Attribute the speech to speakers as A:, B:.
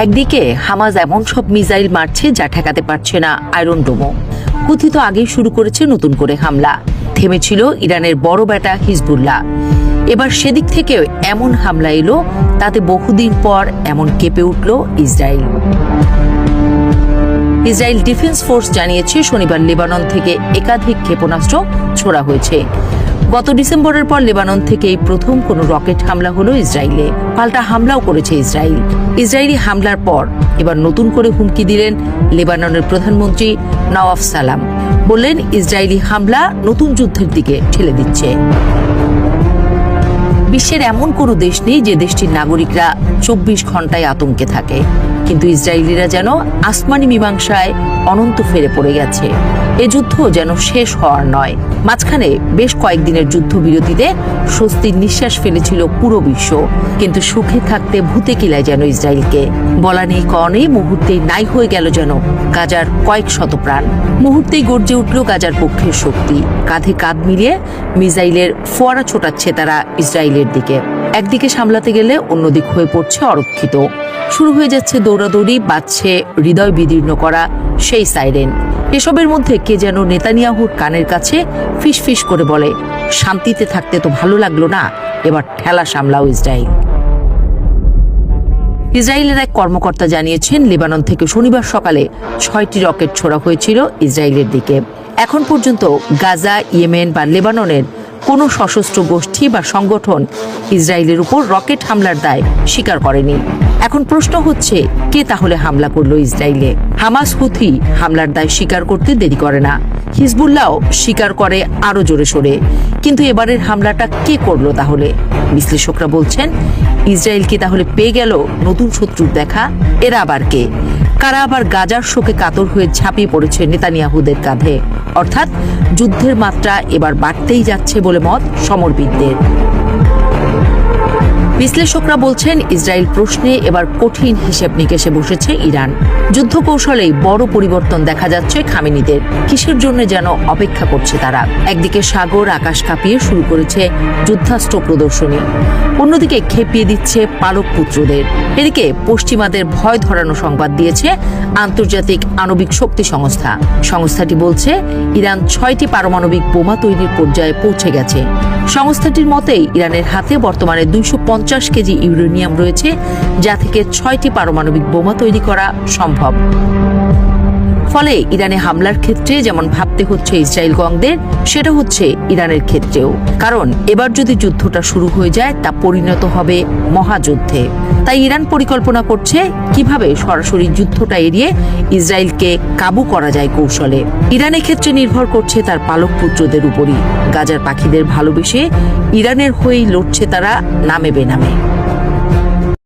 A: একদিকে হামাস এমন সব মিসাইল মারছে যা ঠেকাতে পারছে না আয়রন ডোমও। হুথি তো আগেই শুরু করেছে নতুন করে হামলা। থেমেছিল ইরানের বড় বেটা হিজবুল্লাহ। এবার সেদিক থেকেও এমন হামলা এলো, তাতে বহুদিন পর এমন কেঁপে উঠল ইসরায়েল। ইসরায়েল ডিফেন্স ফোর্স জানিয়েছে শনিবার লেবানন থেকে একাধিক ক্ষেপণাস্ত্র ছোড়া হয়েছে। গত ডিসেম্বরের পর লেবানন থেকে এই প্রথম কোনো রকেট হামলা হলো ইসরায়েলে। পাল্টা হামলাও করেছে ইসরায়েল। ইসরায়েলি হামলার পর এবার নতুন করে হুমকি দিলেন লেবাননের প্রধানমন্ত্রী নওয়াফ সালাম। বললেন, ইসরায়েলি হামলা নতুন যুদ্ধের দিকে ঠেলে দিচ্ছে। বিশ্বের এমন কোনো দেশ নেই যে দেশটির নাগরিকরা 24 ঘন্টায় আতঙ্কে থাকে, কিন্তু ইসরায়েলিরা যেন আসমানি মীমাংসায় অনন্ত ফেরে পড়ে গেছে। এ যুদ্ধ যেন শেষ হওয়ার নয়। মাঝখানে বেশ কয়েকদিনের যুদ্ধবিরতিতে স্বস্তির নিঃশ্বাস ফেলেছিল পুরো বিশ্ব, কিন্তু সুখে থাকতে ভূতে কিলায় যেন ইসরায়েলকে। বলা নেই কনে মুহূর্তেই নাই হয়ে গেল যেন গাজার কয়েক শত প্রাণ। মুহূর্তেই গর্জে উঠল গাজার পক্ষের শক্তি। কাঁধে কাঁধ মিলিয়ে মিসাইলের ফোয়ারা ছোটাচ্ছে তারা ইসরায়েলের দিকে। একদিকে সামলাতে গেলে অন্যদিক হয়ে পড়ছে অরক্ষিত। শুরু হয়ে যাচ্ছে দৌড়াদৌড়ি, বাজছে হৃদয় বিদীর্ণ করা সেই সাইরেন। এসবের মধ্যে কে যেন নেতানিয়াহুর কানের কাছে ফিসফিস করে বলে, শান্তিতে থাকতে তো ভালো লাগলো না, এবার ঠেলা সামলাও ইসরায়েল। ইসরায়েলের এক কর্মকর্তা জানিয়েছেন, লেবানন থেকে শনিবার সকালে 6টি রকেট ছোড়া হয়েছিল ইসরায়েলের দিকে। এখন পর্যন্ত গাজা, ইয়েমেন বা লেবাননের কোনো সশস্ত্র গোষ্ঠী বা সংগঠন ইসরায়েলের উপর রকেট হামলার দায় স্বীকার করেনি। এখন প্রশ্ন হচ্ছে, কে তাহলে হামলা করলো ইসরায়েলে? হামাস, হুথি হামলার দায় স্বীকার করতে দেরি করে না। হিজবুল্লাহ স্বীকার করে আরো জোরে সোরে। কিন্তু এবারের হামলাটা কে করলো তাহলে? বিশ্লেষকরা বলছেন, ইসরায়েল কি তাহলে পেয়ে গেল নতুন শত্রুর দেখা? এরা আবার কে? কারা আবার গাজার শোকে কাতর হয়ে ঝাঁপিয়ে পড়েছে নেতানিয়াহুদের কাঁধে? অর্থাৎ যুদ্ধের মাত্রা এবার বাড়তেই যাচ্ছে বলে মত সমরবিদদের। বিশ্লেষকরা বলছেন, ইসরায়েল প্রশ্নে এবার কঠিন হিসেব নিকেশে বসেছে ইরান। যুদ্ধ কৌশলেই বড় পরিবর্তন দেখা যাচ্ছে খামেনিদের। কিসের জন্য যেন অপেক্ষা করছে তারা। একদিকে সাগর আকাশ কাঁপিয়ে শুরু করেছে যুদ্ধাস্ত্র প্রদর্শনী, অন্যদিকে খেপিয়ে দিচ্ছে পালক পুত্রদের। এদিকে পশ্চিমাদের ভয় ধরানো সংবাদ দিয়েছে আন্তর্জাতিক আণবিক শক্তি সংস্থা। সংস্থাটি বলছে, ইরান 6টি পারমাণবিক বোমা তৈরির পর্যায়ে পৌঁছে গেছে। সংস্থাটির মতে, ইরানের হাতে বর্তমানে 250 কেজি ইউরেনিয়াম রয়েছে, যা থেকে 6টি পারমাণবিক বোমা তৈরি করা সম্ভব। ফলে ইরানে হামলার ক্ষেত্রে যেমন ভাবতে হচ্ছে ইসরায়েলগণদের, সেটা হচ্ছে ইরানের ক্ষেত্রেও। কারণ এবার যদি যুদ্ধটা শুরু হয়ে যায়, তা পরিণত হবে মহাযুদ্ধে। তাই ইরান পরিকল্পনা করছে কিভাবে সরাসরি যুদ্ধটা এড়িয়ে ইসরায়েলকে কাবু করা যায় কৌশলে। ইরানের ক্ষেত্রে নির্ভর করছে তার পালক পুত্রদের উপরই। গাজার পাখিদের ভালোবেসে ইরানের হয়েই লড়ছে তারা নামে বেনামে।